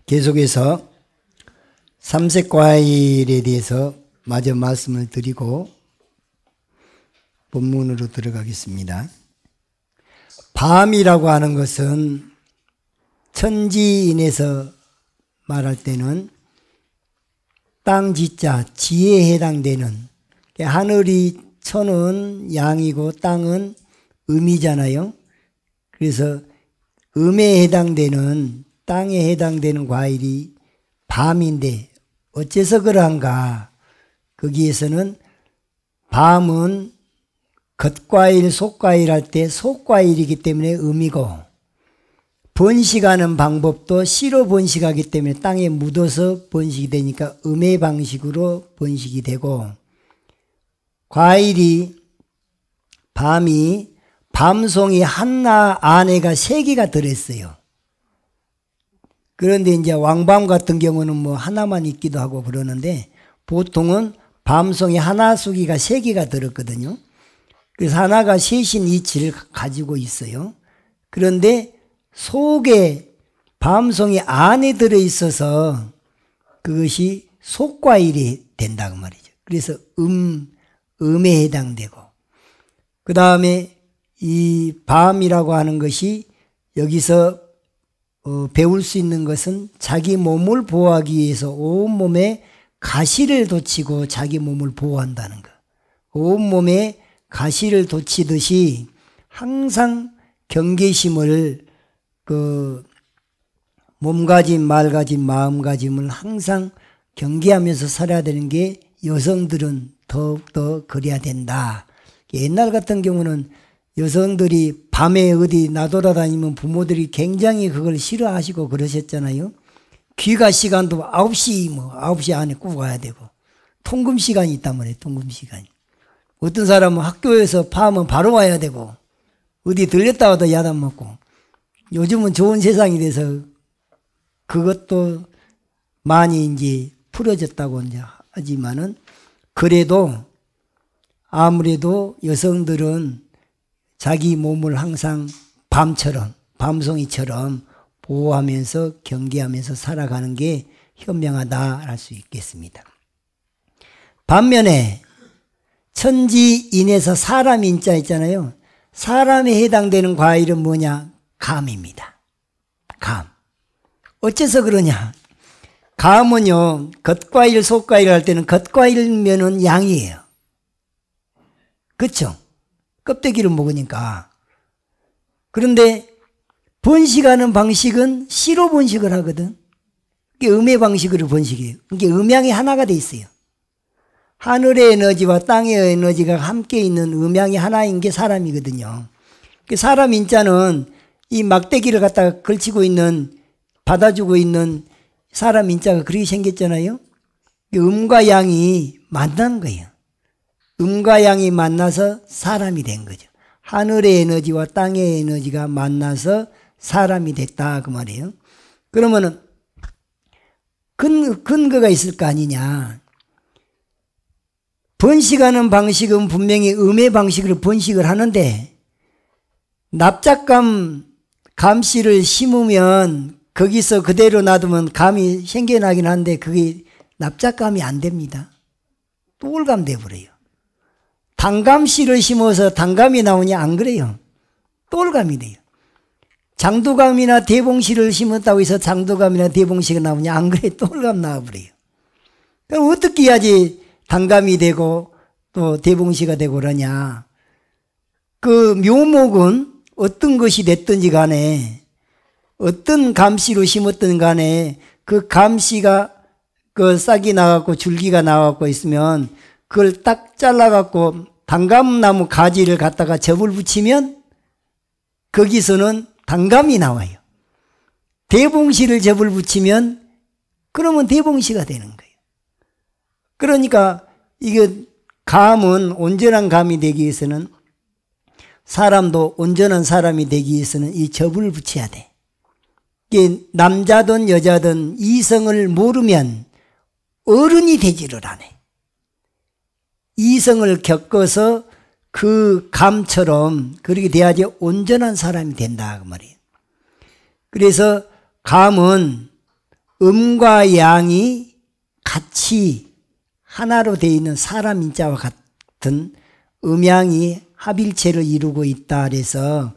계속해서 삼색과일에 대해서 마저 말씀을 드리고 본문으로 들어가겠습니다. 밤이라고 하는 것은 천지인에서 말할 때는 땅지자, 지에 해당되는, 하늘이 천은 양이고 땅은 음이잖아요. 그래서 음에 해당되는, 땅에 해당되는 과일이 밤인데 어째서 그러한가? 거기에서는 밤은 겉과일, 속과일 할 때 속과일이기 때문에 음이고, 번식하는 방법도 씨로 번식하기 때문에 땅에 묻어서 번식이 되니까 음의 방식으로 번식이 되고, 과일이, 밤이, 밤송이 하나 안에가 3개가 들었어요. 그런데 이제 왕밤 같은 경우는 뭐 하나만 있기도 하고 그러는데, 보통은 밤송이 하나 수기가 3개가 들었거든요. 그래서 하나가 셋인 이치를 가지고 있어요. 그런데 속에 밤송이 안에 들어있어서 그것이 속과일이 된다고 말이죠. 그래서 음에 해당되고, 그 다음에 이 밤이라고 하는 것이 여기서 배울 수 있는 것은 자기 몸을 보호하기 위해서 온몸에 가시를 돋치고 자기 몸을 보호한다는 것. 온몸에 가시를 돋치듯이 항상 경계심을, 몸가짐, 말가짐, 마음가짐을 항상 경계하면서 살아야 되는 게 여성들은 더욱더 그래야 된다. 옛날 같은 경우는 여성들이 밤에 어디 나돌아다니면 부모들이 굉장히 그걸 싫어하시고 그러셨잖아요. 귀가 시간도 9시 안에 꼭 와야 되고, 통금 시간이 있단 말이에요. 통금 시간이. 어떤 사람은 학교에서 밤은 바로 와야 되고, 어디 들렸다 와도 야단 먹고. 요즘은 좋은 세상이 돼서 그것도 많이 이제 풀어졌다고 이제 하지만은, 그래도 아무래도 여성들은 자기 몸을 항상 밤처럼, 밤송이처럼 보호하면서 경계하면서 살아가는 게 현명하다 할 수 있겠습니다. 반면에 천지인에서 사람 인자 있잖아요. 사람에 해당되는 과일은 뭐냐? 감입니다. 감. 어째서 그러냐? 감은요, 겉과일, 속과일 할 때는 겉과일면은 양이에요. 그렇죠? 껍데기를 먹으니까. 그런데 번식하는 방식은 씨로 번식을 하거든. 그게 음의 방식으로 번식해요. 그게 음양이 하나가 돼 있어요. 하늘의 에너지와 땅의 에너지가 함께 있는 음양이 하나인 게 사람이거든요. 사람 인자는 이 막대기를 갖다가 걸치고 있는, 받아주고 있는 사람 인자가 그렇게 생겼잖아요. 음과 양이 만난 거예요. 음과 양이 만나서 사람이 된 거죠. 하늘의 에너지와 땅의 에너지가 만나서 사람이 됐다 그 말이에요. 그러면은 근거가 있을 거 아니냐. 번식하는 방식은 분명히 음의 방식으로 번식을 하는데, 감씨를 심으면 거기서 그대로 놔두면 감이 생겨나긴 한데 그게 납작감이 안 됩니다. 똘감 돼버려요. 단감씨를 심어서 단감이 나오냐? 안 그래요. 똘감이 돼요. 장두감이나 대봉씨를 심었다고 해서 장두감이나 대봉씨가 나오냐? 안 그래. 똘감 나와버려요. 그럼 어떻게 해야지 단감이 되고 또 대봉씨가 되고 그러냐? 그 묘목은 어떤 것이 됐든지 간에, 어떤 감씨로 심었든 간에 그 감씨가 그 싹이 나갖고 줄기가 나갖고 있으면 그걸 딱 잘라갖고 단감나무 가지를 갖다가 접을 붙이면 거기서는 단감이 나와요. 대봉씨를 접을 붙이면 그러면 대봉씨가 되는 거예요. 그러니까 이게 감은 온전한 감이 되기 위해서는, 사람도 온전한 사람이 되기 위해서는 이 접을 붙여야 돼. 이게 남자든 여자든 이성을 모르면 어른이 되지를 않아요. 이성을 겪어서 그 감처럼 그렇게 돼야지 온전한 사람이 된다 그 말이에요. 그래서 감은 음과 양이 같이 하나로 되어 있는 사람 인자와 같은 음양이 합일체를 이루고 있다 그래서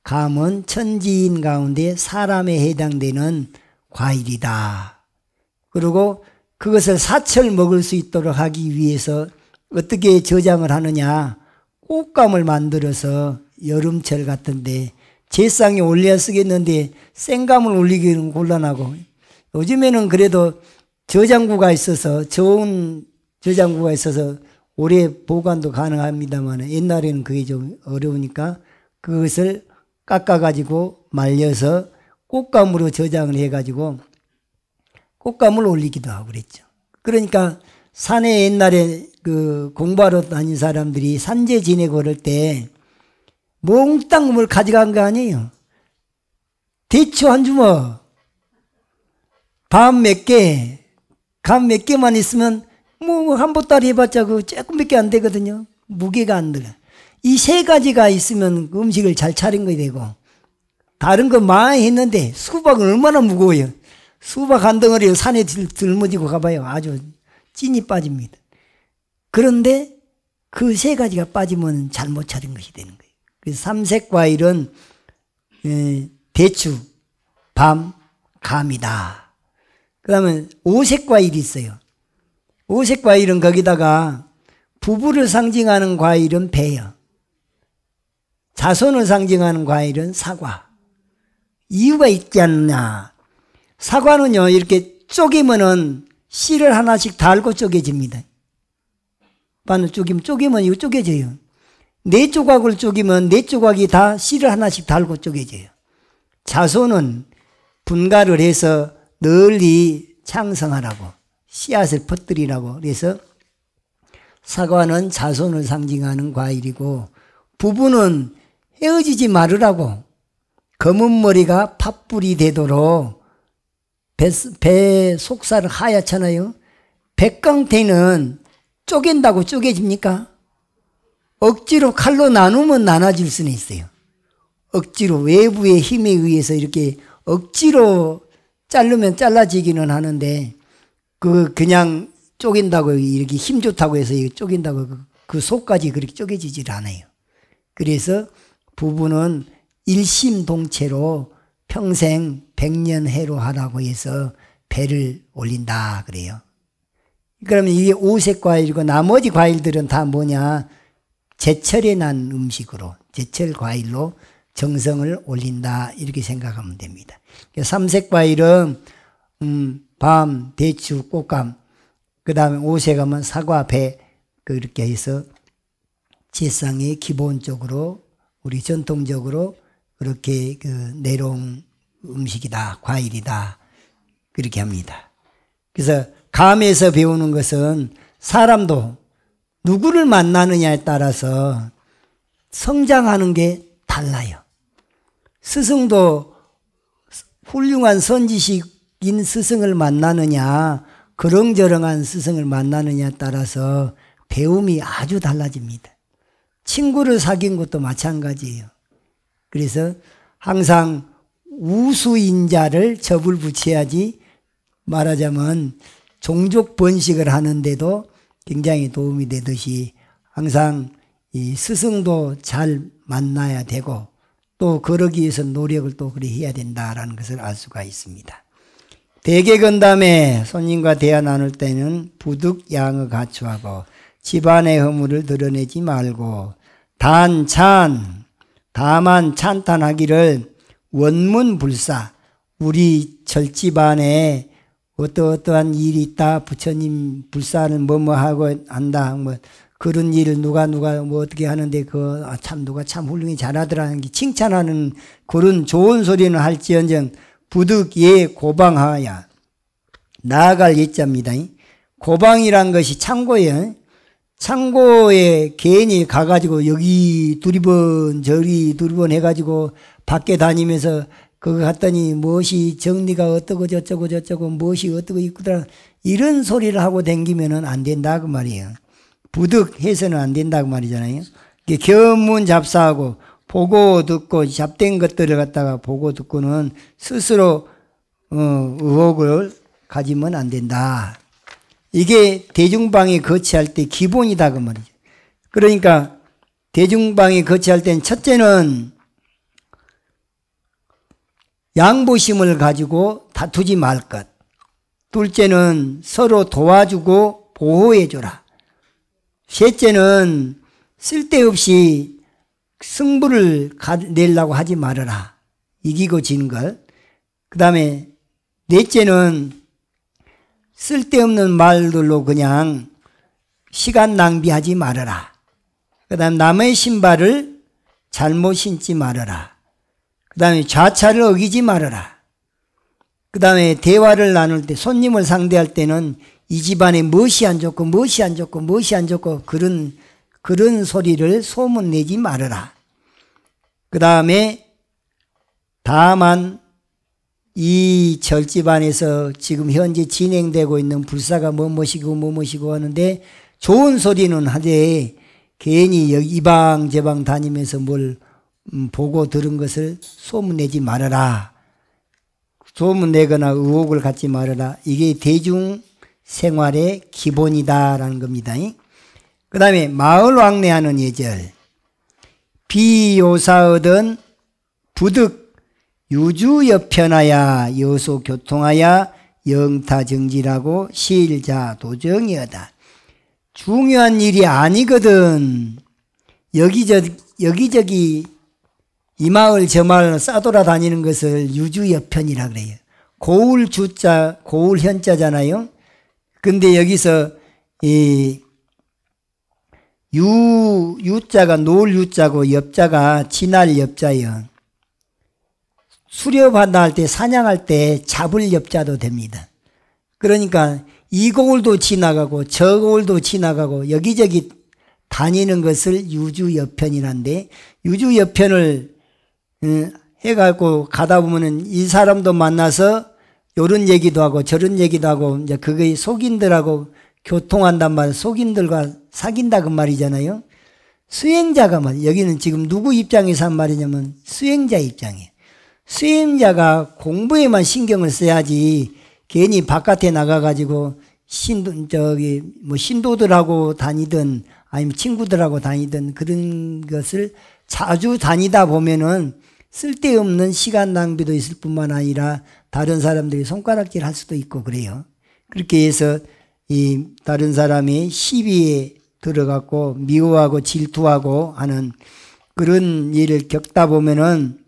감은 천지인 가운데 사람에 해당되는 과일이다. 그리고 그것을 사철 먹을 수 있도록 하기 위해서 어떻게 저장을 하느냐. 꽃감을 만들어서 여름철 같은데 제상에 올려 쓰겠는데 생감을 올리기는 곤란하고 요즘에는 그래도 저장고가 있어서 좋은 저장고가 있어서 오래 보관도 가능합니다만 옛날에는 그게 좀 어려우니까 그것을 깎아가지고 말려서 꽃감으로 저장을 해가지고 꽃감을 올리기도 하고 그랬죠. 그러니까 산에 옛날에 그 공부하러 다닌 사람들이 산재 지내고 그럴 때 몽땅 뭘 가져간 거 아니에요. 대추 한 주먹, 밤 몇 개, 감 몇 개만 있으면 뭐 한 보따리 해봤자 그 조금밖에 안 되거든요. 무게가 안 들어. 이 세 가지가 있으면 음식을 잘 차린 거 되고 다른 거 많이 했는데 수박은 얼마나 무거워요. 수박 한 덩어리 산에 들머지고 가봐요. 아주 찐이 빠집니다. 그런데 그 세 가지가 빠지면 잘못 차린 것이 되는 거예요. 그래서 삼색 과일은 대추, 밤, 감이다. 그 다음에 오색 과일이 있어요. 오색 과일은 거기다가 부부를 상징하는 과일은 배요. 자손을 상징하는 과일은 사과. 이유가 있지 않나. 사과는요 이렇게 쪼개면은 씨를 하나씩 달고 쪼개집니다. 바늘 쪼개면 이거 쪼개져요. 네 조각을 쪼개면 네 조각이 다 씨를 하나씩 달고 쪼개져요. 자손은 분갈을 해서 널리 창성하라고 씨앗을 퍼뜨리라고 그래서 사과는 자손을 상징하는 과일이고 부부는 헤어지지 말으라고 검은 머리가 팥불이 되도록 배 속살을 하얗잖아요. 백광태는 쪼갠다고 쪼개집니까? 억지로 칼로 나누면 나눠질 수는 있어요. 억지로 외부의 힘에 의해서 이렇게 억지로 자르면 잘라지기는 하는데 그냥 쪼갠다고 이렇게 힘 좋다고 해서 쪼갠다고 그 속까지 그렇게 쪼개지질 않아요. 그래서 부부는 일심동체로 평생 백년해로 하라고 해서 배를 올린다 그래요. 그러면 이게 오색 과일이고 나머지 과일들은 다 뭐냐? 제철에 난 음식으로 제철 과일로 정성을 올린다 이렇게 생각하면 됩니다. 삼색 과일은 밤, 대추, 꽃감 그 다음에 오색하면 사과, 배 그렇게 해서 제상에 기본적으로 우리 전통적으로 그렇게 그 내려온 음식이다 과일이다 그렇게 합니다. 그래서 감에서 배우는 것은 사람도 누구를 만나느냐에 따라서 성장하는 게 달라요. 스승도 훌륭한 선지식인 스승을 만나느냐 그렁저렁한 스승을 만나느냐에 따라서 배움이 아주 달라집니다. 친구를 사귄 것도 마찬가지예요. 그래서 항상 우수인자를 접을 붙여야지 말하자면 종족 번식을 하는데도 굉장히 도움이 되듯이 항상 이 스승도 잘 만나야 되고 또 그러기 위해서 노력을 또 그리 해야 된다라는 것을 알 수가 있습니다. 대개건담에 손님과 대화 나눌 때는 부득 양을 갖추하고 집안의 허물을 드러내지 말고 다만 찬탄하기를 원문불사 우리 절집안에 어떠한 일이 있다 부처님 불사는 뭐하고 한다 그런 일을 누가 뭐 어떻게 하는데 누가 참 훌륭히 잘하더라는 게 칭찬하는 그런 좋은 소리는 할지언정 부득 예 고방하야 나아갈 예자입니다. 고방이란 것이 창고예요. 창고에 괜히 가가지고 여기 두리번 저리 두리번 해가지고 밖에 다니면서 그거 갔더니 무엇이 정리가 어떠고 저쩌고 무엇이 어떠고 있구더라 이런 소리를 하고 댕기면은 안 된다 그 말이에요. 부득 해서는 안 된다 그 말이잖아요. 견문잡사하고 보고 듣고 잡된 것들을 갖다가 보고 듣고는 스스로 의혹을 가지면 안 된다. 이게 대중방에 거치할 때 기본이다 그 말이죠. 그러니까 대중방에 거치할 때는 첫째는 양보심을 가지고 다투지 말 것. 둘째는 서로 도와주고 보호해줘라. 셋째는 쓸데없이 승부를 내려고 하지 말아라. 이기고 지는 것. 그 다음에 넷째는 쓸데없는 말들로 그냥 시간 낭비하지 말아라. 그 다음 남의 신발을 잘못 신지 말아라. 그 다음에 좌차를 어기지 말아라. 그 다음에 대화를 나눌 때 손님을 상대할 때는 이 집안에 무엇이 안 좋고 무엇이 안 좋고 무엇이 안 좋고 그런 소리를 소문내지 말아라. 그 다음에 다만 이 절집안에서 지금 현재 진행되고 있는 불사가 뭐뭐시고 하는데 좋은 소리는 하되 괜히 이방 저방 다니면서 뭘 보고 들은 것을 소문내지 말아라. 소문내거나 의혹을 갖지 말아라. 이게 대중 생활의 기본이다라는 겁니다. 그 다음에 마을 왕래하는 예절. 비요사얻은 부득 유주여편하야 여소교통하야 영타정지라고 실자 도정이하다. 중요한 일이 아니거든 여기저기 이 마을 저 마을 싸돌아다니는 것을 유주여편이라 그래요. 고울 주자 고울 현자잖아요. 근데 여기서 이 유자가 놓을 유자고 엽자가 지날 엽자예요. 수렵한다 할 때 사냥할 때 잡을 엽자도 됩니다. 그러니까 이 고을도 지나가고 저 고을도 지나가고 여기저기 다니는 것을 유주여편이란데 유주여편을 해갖고 가다 보면은 이 사람도 만나서 요런 얘기도 하고 저런 얘기도 하고 이제 그게 속인들하고 교통한단 말이에요. 속인들과 사귄다 그 말이잖아요. 수행자가 말이에요. 여기는 지금 누구 입장에서 한 말이냐면 수행자 입장이에요. 수행자가 공부에만 신경을 써야지 괜히 바깥에 나가가지고 신도들하고 다니든 아니면 친구들하고 다니든 그런 것을 자주 다니다 보면은 쓸데없는 시간 낭비도 있을 뿐만 아니라 다른 사람들이 손가락질 할 수도 있고 그래요. 그렇게 해서 이 다른 사람이 시비에 들어갔고 미워하고 질투하고 하는 그런 일을 겪다 보면은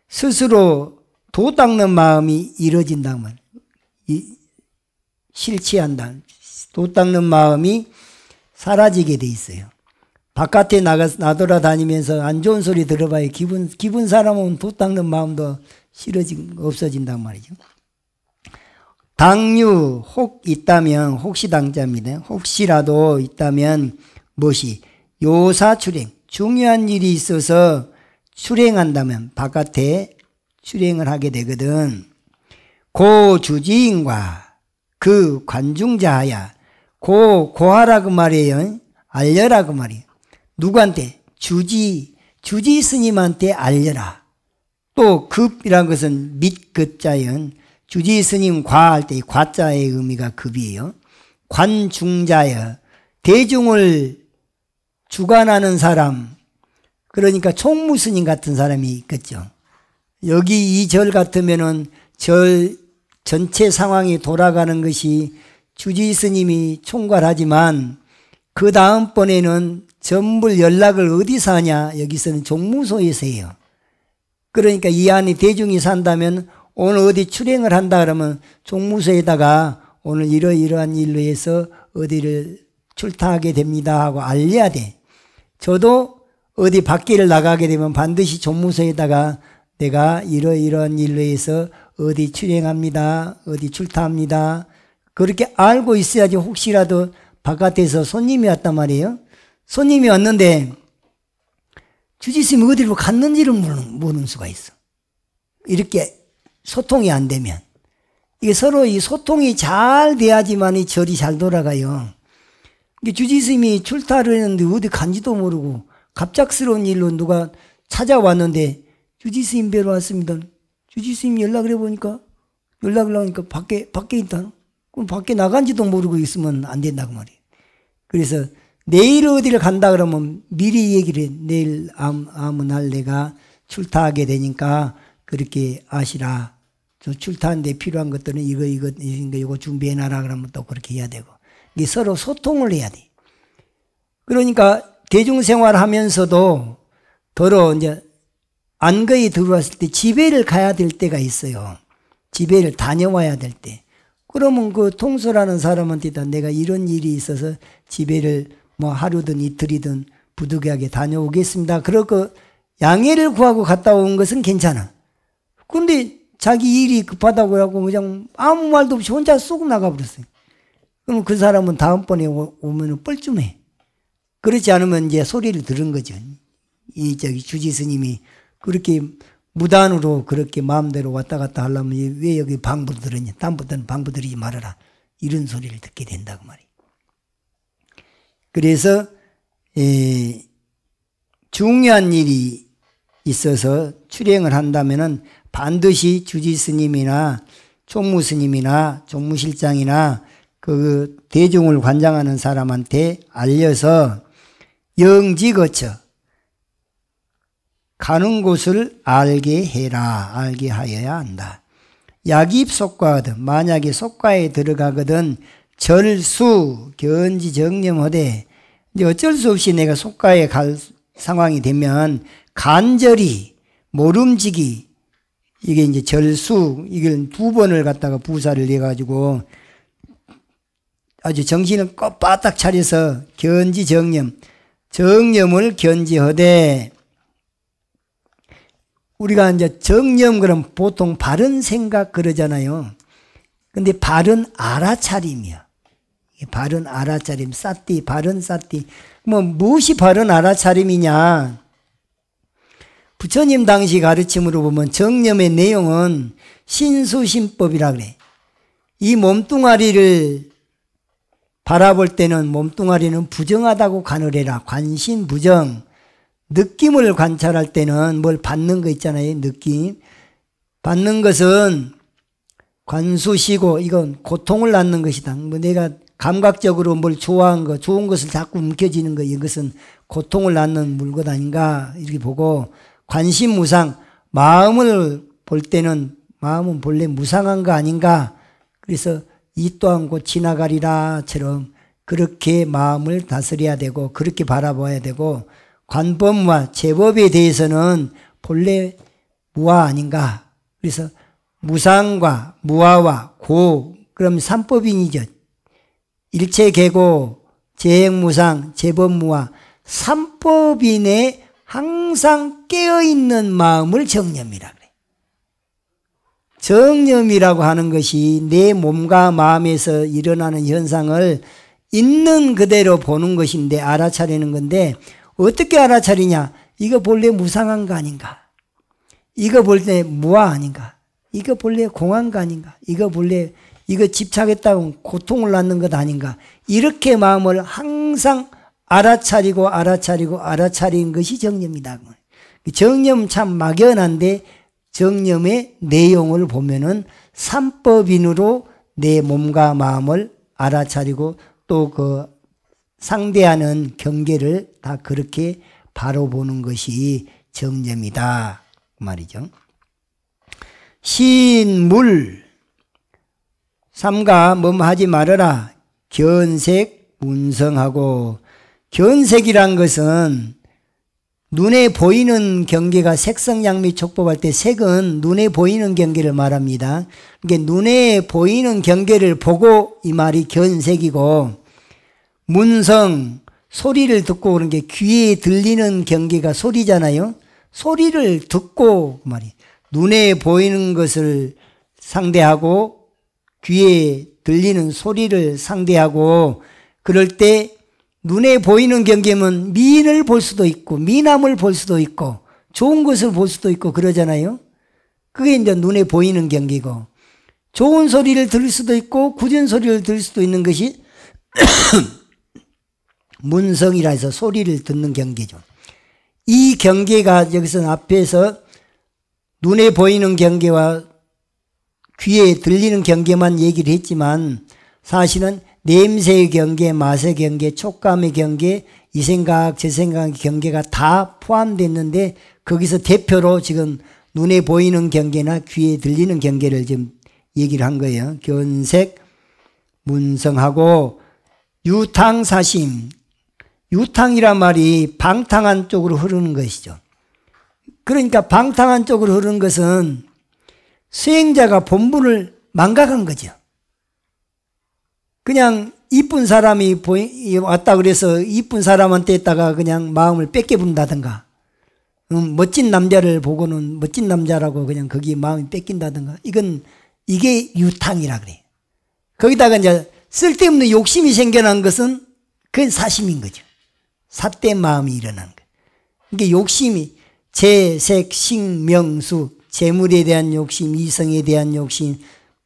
스스로 도 닦는 마음이 이뤄진다는 말. 실치한다. 도 닦는 마음이 사라지게 돼 있어요. 바깥에 나돌아다니면서 안 좋은 소리 들어봐야 기분 사람은 도 닦는 마음도 없어진단 말이죠. 당유 혹 있다면 혹시 당자입니다. 혹시라도 있다면 무엇이 요사 출행 중요한 일이 있어서 출행한다면 바깥에 출행을 하게 되거든. 고 주지인과 그 관중자야 고하라 그 말이에요. 알려라 그 말이에요. 누구한테? 주지 스님한테 알려라. 또 급이란 것은 밑급자연 주지 스님 과할 때 과자의 의미가 급이에요. 관중자여 대중을 주관하는 사람 그러니까 총무 스님 같은 사람이 있겠죠. 여기 이 절 같으면은 절 전체 상황이 돌아가는 것이 주지 스님이 총괄하지만 그 다음번에는 전부 연락을 어디서 하냐? 여기서는 종무소에서 해요. 그러니까 이 안에 대중이 산다면 오늘 어디 출행을 한다 그러면 종무소에다가 오늘 이러이러한 일로 해서 어디를 출타하게 됩니다 하고 알려야 돼. 저도 어디 밖에를 나가게 되면 반드시 종무소에다가 내가 이러이러한 일로 해서 어디 출행합니다. 어디 출타합니다. 그렇게 알고 있어야지 혹시라도 바깥에서 손님이 왔단 말이에요. 손님이 왔는데 주지스님이 어디로 갔는지를 모르는 수가 있어. 이렇게 소통이 안 되면. 이게 서로 이 소통이 잘 돼야지만 이 절이 잘 돌아가요. 주지스님이 출타를 했는데 어디 간지도 모르고 갑작스러운 일로 누가 찾아왔는데 주지스님 뵈러 왔습니다. 주지스님 연락을 해보니까 연락을 하니까 밖에 있다. 그럼 밖에 나간지도 모르고 있으면 안 된다고 말이에요. 그래서 내일 어디를 간다 그러면 미리 얘기를 해. 내일 아무 날 내가 출타하게 되니까 그렇게 아시라. 저 출타하는데 필요한 것들은 이거 준비해놔라 그러면 또 그렇게 해야 되고. 이게 서로 소통을 해야 돼. 그러니까 대중생활 하면서도 더러 이제 안거에 들어왔을 때 집회를 가야 될 때가 있어요. 집회를 다녀와야 될 때. 그러면 그 통솔하는 사람한테다 내가 이런 일이 있어서 집회를 뭐 하루든 이틀이든 부득이하게 다녀오겠습니다. 그러고 양해를 구하고 갔다 온 것은 괜찮아. 근데 자기 일이 급하다고 하고 그냥 아무 말도 없이 혼자 쑥 나가버렸어요. 그럼 그 사람은 다음번에 오면 뻘쭘해. 그렇지 않으면 이제 소리를 들은 거죠. 주지스님이 그렇게 무단으로 그렇게 마음대로 왔다 갔다 하려면 왜 여기 방부 들었냐. 다음부터는 방부 들이지 말아라. 이런 소리를 듣게 된다고 말이에요. 그래서 중요한 일이 있어서 출행을 한다면은 반드시 주지스님이나 총무스님이나 총무실장이나 그 대중을 관장하는 사람한테 알려서 영지 거쳐 가는 곳을 알게 해라. 알게 하여야 한다. 약입 속과거든. 만약에 속과에 들어가거든 절수 견지 정념하되 이제 어쩔 수 없이 내가 속과에 갈 상황이 되면 간절히 모름지기 이게 이제 절수 이걸 2번을 갖다가 부사를 내가지고 아주 정신을 껏바딱 차려서 견지 정념을 견지하되 우리가 이제 정념 그럼 보통 바른 생각 그러잖아요. 근데 바른 알아차림이야. 바른 알아차림, 바른 싸띠. 무엇이 바른 알아차림이냐? 부처님 당시 가르침으로 보면 정념의 내용은 신수신법이라 그래. 이 몸뚱아리를 바라볼 때는 몸뚱아리는 부정하다고 가늘해라. 관심부정. 느낌을 관찰할 때는 뭘 받는 거 있잖아요. 느낌. 받는 것은 관수시고 이건 고통을 낳는 것이다. 내가 감각적으로 뭘 좋아한 거, 좋은 것을 자꾸 움켜쥐는 거 이것은 고통을 낳는 물건 아닌가 이렇게 보고 관심무상. 마음을 볼 때는 마음은 본래 무상한 거 아닌가. 그래서 이 또한 곧 지나가리라처럼 그렇게 마음을 다스려야 되고 그렇게 바라봐야 되고 관법과 제법에 대해서는 본래 무아 아닌가. 그래서 무상과 무아와 고 그럼 삼법인이죠. 일체계고 재행무상 제법무아 삼법인에 항상 깨어있는 마음을 정념이라 그래. 정념이라고 하는 것이 내 몸과 마음에서 일어나는 현상을 있는 그대로 보는 것인데 알아차리는 건데 어떻게 알아차리냐? 이거 본래 무상한 거 아닌가? 이거 본래 무아 아닌가? 이거 본래 공한 거 아닌가? 이거 본래 이거 집착했다고 고통을 낳는 것 아닌가? 이렇게 마음을 항상 알아차리고 알아차린 것이 정념이다. 정념 참 막연한데 정념의 내용을 보면은 삼법인으로 내 몸과 마음을 알아차리고 또 그 상대하는 경계를 다 그렇게 바로 보는 것이 정념이다 말이죠. 신물 삼가 하지 말아라. 견색 운성하고 견색이란 것은 눈에 보이는 경계가 색성양미 촉법할 때 색은 눈에 보이는 경계를 말합니다. 그러니까 눈에 보이는 경계를 보고 이 말이 견색이고 문성 소리를 듣고 그런 게 귀에 들리는 경계가 소리잖아요. 소리를 듣고 그 말이 눈에 보이는 것을 상대하고 귀에 들리는 소리를 상대하고 그럴 때 눈에 보이는 경계면 미인을 볼 수도 있고 미남을 볼 수도 있고 좋은 것을 볼 수도 있고 그러잖아요. 그게 이제 눈에 보이는 경계고 좋은 소리를 들을 수도 있고 굳은 소리를 들을 수도 있는 것이 문성이라 해서 소리를 듣는 경계죠. 이 경계가 여기서 앞에서 눈에 보이는 경계와 귀에 들리는 경계만 얘기를 했지만 사실은 냄새의 경계, 맛의 경계, 촉감의 경계, 이 생각, 저 생각의 경계가 다 포함됐는데 거기서 대표로 지금 눈에 보이는 경계나 귀에 들리는 경계를 지금 얘기를 한 거예요. 견색, 문성하고 유탕사심. 유탕이란 말이 방탕한 쪽으로 흐르는 것이죠. 그러니까 방탕한 쪽으로 흐르는 것은 수행자가 본분을 망각한 거죠. 그냥 이쁜 사람이 왔다 그래서 이쁜 사람한테다가 그냥 마음을 뺏겨본다든가, 멋진 남자를 보고는 멋진 남자라고 그냥 거기에 마음이 뺏긴다든가, 이게 유탕이라 그래요. 거기다가 이제 쓸데없는 욕심이 생겨난 것은 그건 사심인 거죠. 삿된 마음이 일어난 거예요. 이게 욕심이 재색, 식, 명수, 재물에 대한 욕심, 이성에 대한 욕심,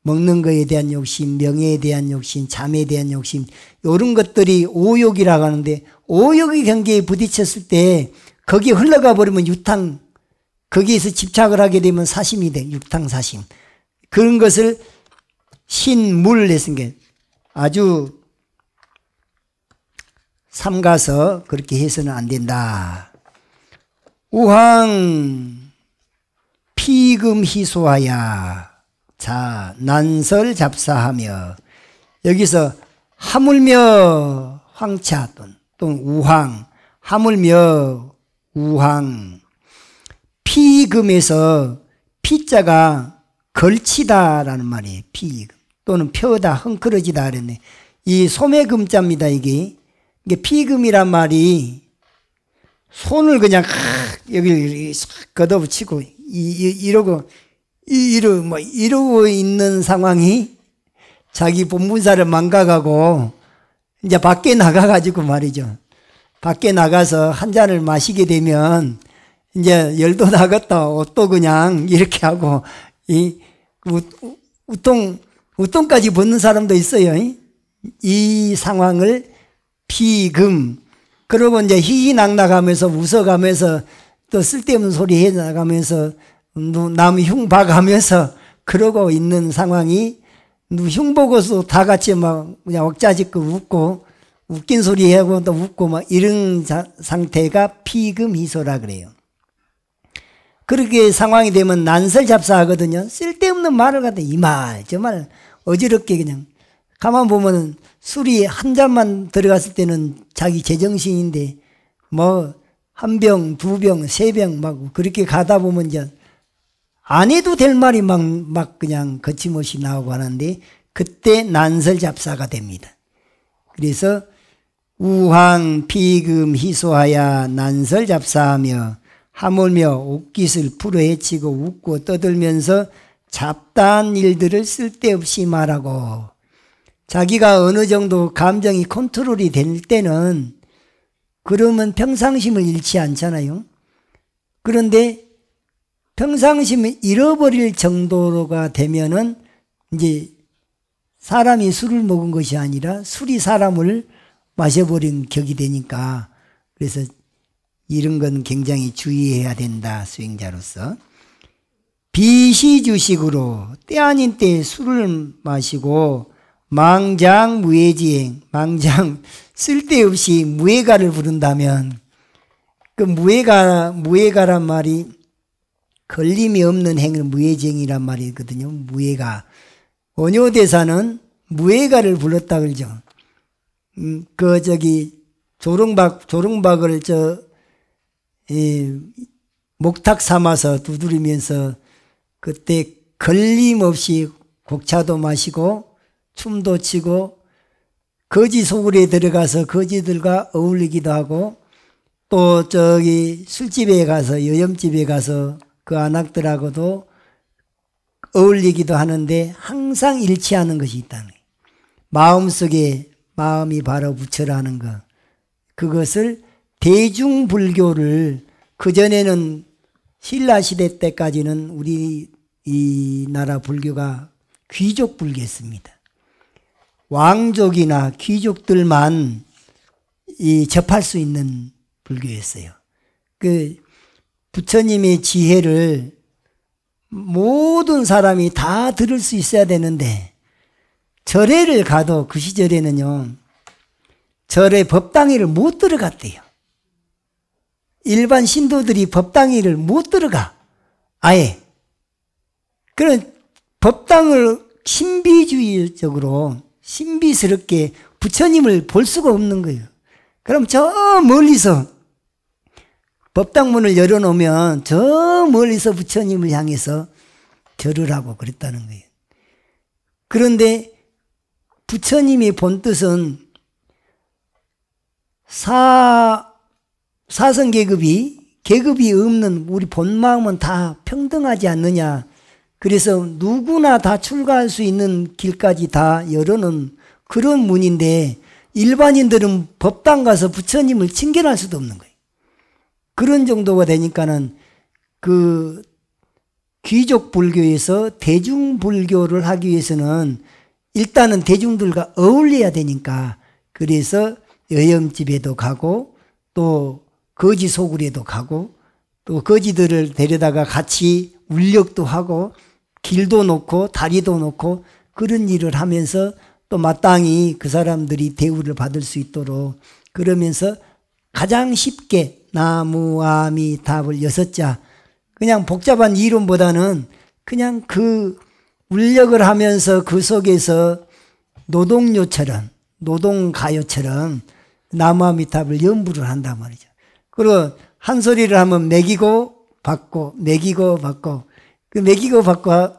먹는 거에 대한 욕심, 명예에 대한 욕심, 잠에 대한 욕심, 이런 것들이 오욕이라고 하는데, 오욕의 경계에 부딪혔을 때 거기에 흘러가 버리면 유탕, 거기에서 집착을 하게 되면 사심이 돼. 육탕사심. 그런 것을 신물 했으니까 아주 삼가서 그렇게 해서는 안 된다. 우황 피금희소하야. 자, 난설 잡사하며, 여기서 하물며 황차 또는 우황, 하물며 우황, 피금에서 피자가 걸치다라는 말이에요. 피금 또는 펴다, 헝클어지다 그랬네. 이 소매금자입니다. 이게 피금이란 말이 손을 그냥 여기 걷어붙이고 이러고 있는 상황이 자기 본분사를 망각하고 이제 밖에 나가가지고 말이죠. 밖에 나가서 한 잔을 마시게 되면 이제 열도 나갔다 옷도 그냥 이렇게 하고 우통까지 벗는 사람도 있어요. 이 상황을 피금, 그러고 이제 희희낙낙하면서 웃어가면서 또 쓸데없는 소리 해나가면서 남 흉 봐가면서 그러고 있는 상황이 흉 보고서 다 같이 막 그냥 억자짓고 웃고 웃긴 소리 하고 또 웃고 막 이런 상태가 피금희소라 그래요. 그렇게 상황이 되면 난설잡사하거든요. 쓸데없는 말을 갖다 이 말 저 말 어지럽게 그냥 가만 보면 술이 한 잔만 들어갔을 때는 자기 제정신인데 뭐 한 병, 두 병, 세 병 막 그렇게 가다 보면 이제 안 해도 될 말이 막 그냥 거침없이 나오고 하는데 그때 난설잡사가 됩니다. 그래서 우황 피금 희소하야 난설잡사하며 하물며 옷깃을 풀어헤치고 웃고 떠들면서 잡다한 일들을 쓸데없이 말하고, 자기가 어느 정도 감정이 컨트롤이 될 때는 그러면 평상심을 잃지 않잖아요. 그런데 평상심을 잃어버릴 정도가 되면은 이제 사람이 술을 먹은 것이 아니라 술이 사람을 마셔버린 격이 되니까, 그래서 이런 건 굉장히 주의해야 된다, 수행자로서. 비시주식으로 때 아닌 때에 술을 마시고 망장 무예지행, 망장 쓸데없이 무예가를 부른다면, 그 무예가란 말이 걸림이 없는 행을 무예쟁이란 말이거든요. 무예가. 원효대사는 무예가를 불렀다 그러죠. 조롱박을 목탁 삼아서 두드리면서 그때 걸림없이 곡차도 마시고 춤도 치고 거지 소굴에 들어가서 거지들과 어울리기도 하고, 또 술집에 가서 여염집에 가서 그 안악들하고도 어울리기도 하는데 항상 일치하는 것이 있다는 거예요. 마음속에 마음이 바로 부처라는 것. 그것을 대중불교를, 그전에는 신라시대 때까지는 우리 이 나라 불교가 귀족 불교였습니다. 왕족이나 귀족들만 접할 수 있는 불교였어요. 그 부처님의 지혜를 모든 사람이 다 들을 수 있어야 되는데, 절에를 가도 그 시절에는요, 절에 법당회를 못 들어갔대요. 일반 신도들이 법당회를 못 들어가. 아예. 그런 법당을 신비주의적으로, 신비스럽게 부처님을 볼 수가 없는 거예요. 그럼 저 멀리서 법당문을 열어놓으면 저 멀리서 부처님을 향해서 절을 하고 그랬다는 거예요. 그런데 부처님이 본 뜻은 사성계급이, 계급이 없는 우리 본 마음은 다 평등하지 않느냐. 그래서 누구나 다 출가할 수 있는 길까지 다 열어놓은 그런 문인데, 일반인들은 법당 가서 부처님을 칭견할 수도 없는 거예요. 그런 정도가 되니까는 그 귀족 불교에서 대중 불교를 하기 위해서는 일단은 대중들과 어울려야 되니까, 그래서 여염집에도 가고 또 거지 소굴에도 가고 또 거지들을 데려다가 같이 울력도 하고 길도 놓고 다리도 놓고 그런 일을 하면서 또 마땅히 그 사람들이 대우를 받을 수 있도록, 그러면서 가장 쉽게 나무아미타불 6자, 그냥 복잡한 이론보다는 그냥 그 울력을 하면서 그 속에서 노동요처럼, 노동가요처럼 나무아미타불 연부를 한단 말이죠. 그리고 한 소리를 하면 매기고 받고 매기고 받고, 그 매기고 받고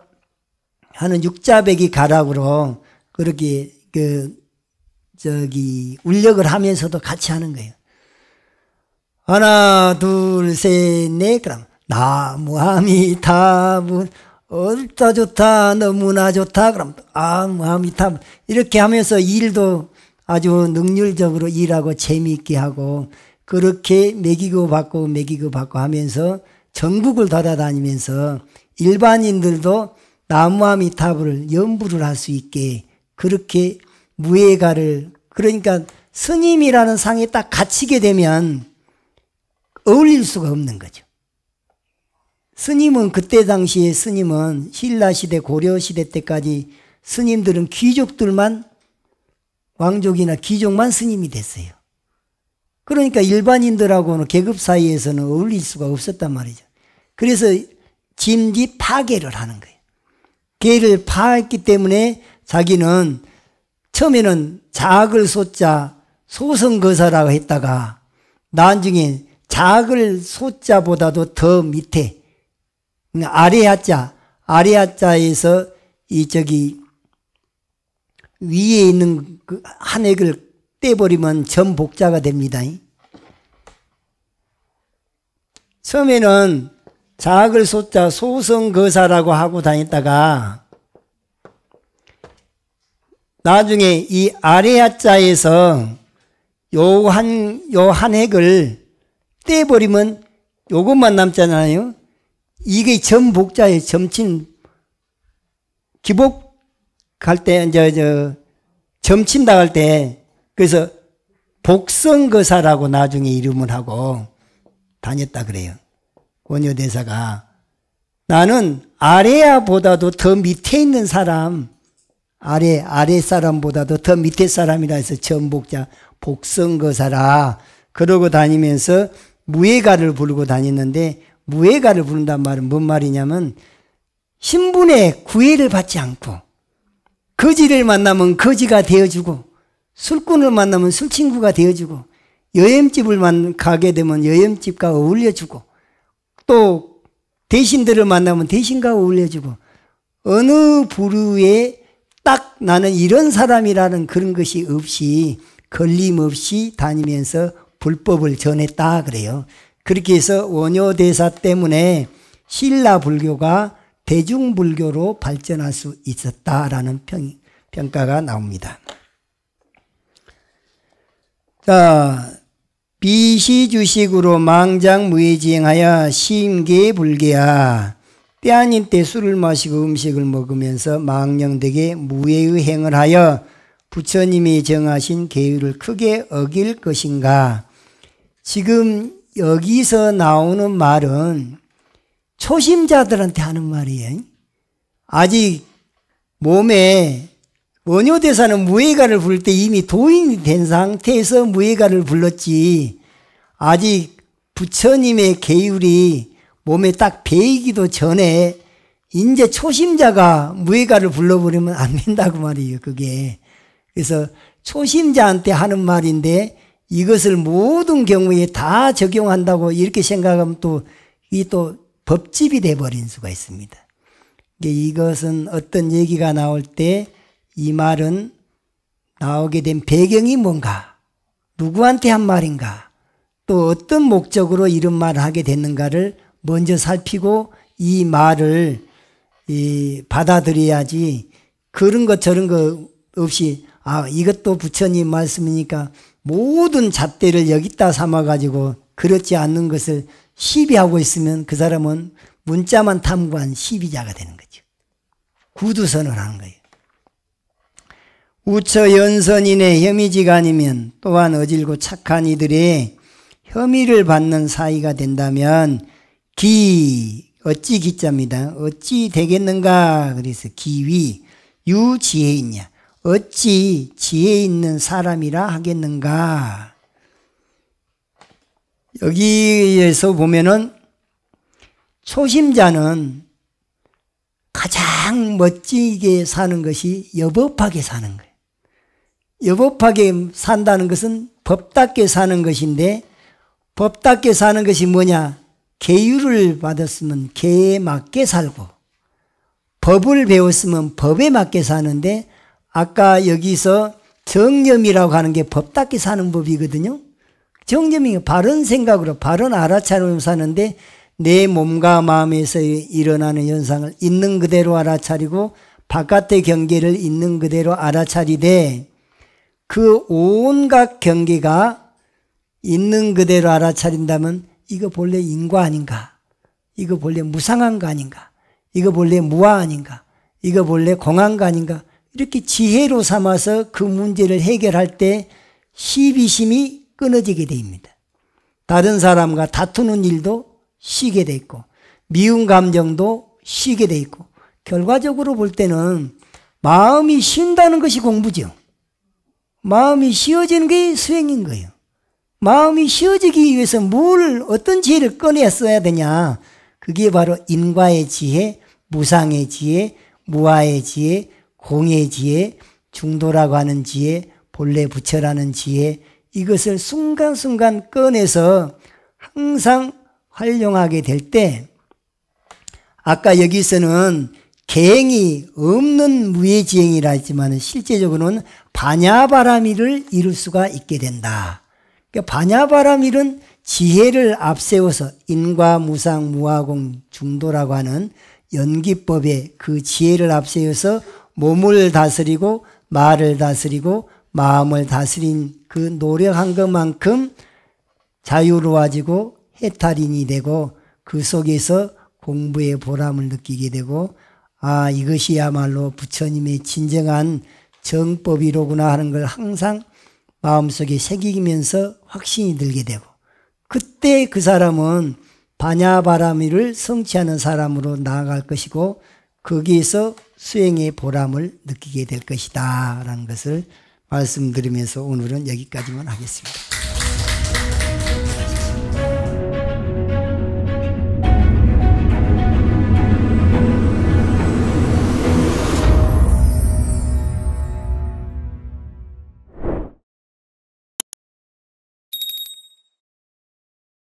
하는 육자배기 가락으로 그렇게 울력을 하면서도 같이 하는 거예요. 하나 둘 셋 넷, 그럼 나무아미타불 옳다 좋다 너무나 좋다, 그럼 나무아미타불 이렇게 하면서 일도 아주 능률적으로 일하고 재미있게 하고, 그렇게 매기고 받고 매기고 받고 하면서 전국을 돌아다니면서 일반인들도 나무아미타불을 연부를 할 수 있게 그렇게 무예가를, 그러니까 스님이라는 상에 딱 갇히게 되면 어울릴 수가 없는 거죠. 스님은 그때 당시에 스님은 신라시대 고려시대 때까지 스님들은 귀족들만, 왕족이나 귀족만 스님이 됐어요. 그러니까 일반인들하고는 계급 사이에서는 어울릴 수가 없었단 말이죠. 그래서 짐지 파괴를 하는 거예요. 개를 파했기 때문에 자기는 처음에는 작을 소자 소성거사라고 했다가 나중에 작을 소자보다도 더 밑에 아래야자, 아래야자에서 위에 있는 그 한 획을 떼버리면 전복자가 됩니다. 처음에는 작을 소자 소성거사라고 하고 다녔다가 나중에 이 아래야자에서 요 한 획을 떼버리면 요것만 남잖아요. 이게 전복자예요. 점친 기복할 때 점친다 할 때, 그래서 복성거사라고 나중에 이름을 하고 다녔다 그래요. 원효대사가. 나는 아래야보다도 더 밑에 있는 사람, 아래 사람보다도 더 밑에 사람이라 해서 전복자 복성거사라 그러고 다니면서 무예가를 부르고 다녔는데, 무예가를 부른단 말은 뭔 말이냐면 신분의 구애를 받지 않고, 거지를 만나면 거지가 되어주고, 술꾼을 만나면 술친구가 되어주고, 여행집을 가게 되면 여행집과 어울려주고, 또 대신들을 만나면 대신과 어울려주고, 어느 부류에 딱 나는 이런 사람이라는 그런 것이 없이 걸림없이 다니면서 불법을 전했다 그래요. 그렇게 해서 원효대사 때문에 신라 불교가 대중불교로 발전할 수 있었다라는 평가가 나옵니다. 자, 비시주식으로 망장무예지행하여 심계불계야. 때 아닌 때 술을 마시고 음식을 먹으면서 망령되게 무예의 행을 하여 부처님이 정하신 계율을 크게 어길 것인가. 지금 여기서 나오는 말은 초심자들한테 하는 말이에요. 아직 몸에 원효대사는 무예가를 부를 때 이미 도인이 된 상태에서 무예가를 불렀지, 아직 부처님의 계율이 몸에 딱 배이기도 전에 이제 초심자가 무예가를 불러버리면 안 된다고 말이에요, 그게. 그래서 초심자한테 하는 말인데 이것을 모든 경우에 다 적용한다고 이렇게 생각하면 또 이 또 법집이 돼버린 수가 있습니다. 이것은 어떤 얘기가 나올 때 이 말은 나오게 된 배경이 뭔가, 누구한테 한 말인가, 또 어떤 목적으로 이런 말을 하게 됐는가를 먼저 살피고 이 말을 받아들여야지, 그런 것 저런 거 없이 이것도 부처님 말씀이니까 모든 잣대를 여기다 삼아가지고 그렇지 않는 것을 시비하고 있으면 그 사람은 문자만 탐구한 시비자가 되는 거죠. 구두선을 하는 거예요. 우처 연선인의 혐의지가 아니면 또한 어질고 착한 이들의 혐의를 받는 사이가 된다면 어찌 기자입니다. 어찌 되겠는가? 그래서 기위 유지혜 있냐, 어찌 지혜 있는 사람이라 하겠는가? 여기에서 보면은 초심자는 가장 멋지게 사는 것이 여법하게 사는 거예요. 여법하게 산다는 것은 법답게 사는 것인데, 법답게 사는 것이 뭐냐? 계율을 받았으면 계에 맞게 살고, 법을 배웠으면 법에 맞게 사는데, 아까 여기서 정념이라고 하는 게 법답게 사는 법이거든요. 정념이 바른 생각으로, 바른 알아차림으로 사는데, 내 몸과 마음에서 일어나는 현상을 있는 그대로 알아차리고 바깥의 경계를 있는 그대로 알아차리되, 그 온갖 경계가 있는 그대로 알아차린다면 이거 본래 인과 아닌가, 이거 본래 무상한 거 아닌가, 이거 본래 무아 아닌가, 이거 본래 공한 거 아닌가, 이렇게 지혜로 삼아서 그 문제를 해결할 때 시비심이 끊어지게 됩니다. 다른 사람과 다투는 일도 쉬게 돼 있고, 미운 감정도 쉬게 돼 있고, 결과적으로 볼 때는 마음이 쉰다는 것이 공부죠. 마음이 쉬어지는 게 수행인 거예요. 마음이 쉬어지기 위해서 어떤 지혜를 꺼내야 써야 되냐? 그게 바로 인과의 지혜, 무상의 지혜, 무아의 지혜, 공의 지혜, 중도라고 하는 지혜, 본래 부처라는 지혜, 이것을 순간순간 꺼내서 항상 활용하게 될 때, 아까 여기서는 계행이 없는 무예지행이라 했지만 실제적으로는 반야바라미를 이룰 수가 있게 된다. 그러니까 반야바라밀은 지혜를 앞세워서 인과 무상 무아공 중도라고 하는 연기법에 그 지혜를 앞세워서 몸을 다스리고 말을 다스리고 마음을 다스린 그 노력한 것만큼 자유로워지고 해탈인이 되고, 그 속에서 공부의 보람을 느끼게 되고, 이것이야말로 부처님의 진정한 정법이로구나 하는 걸 항상 마음속에 새기면서 확신이 들게 되고, 그때 그 사람은 반야바라밀을 성취하는 사람으로 나아갈 것이고, 거기에서 수행의 보람을 느끼게 될 것이다 라는 것을 말씀드리면서 오늘은 여기까지만 하겠습니다.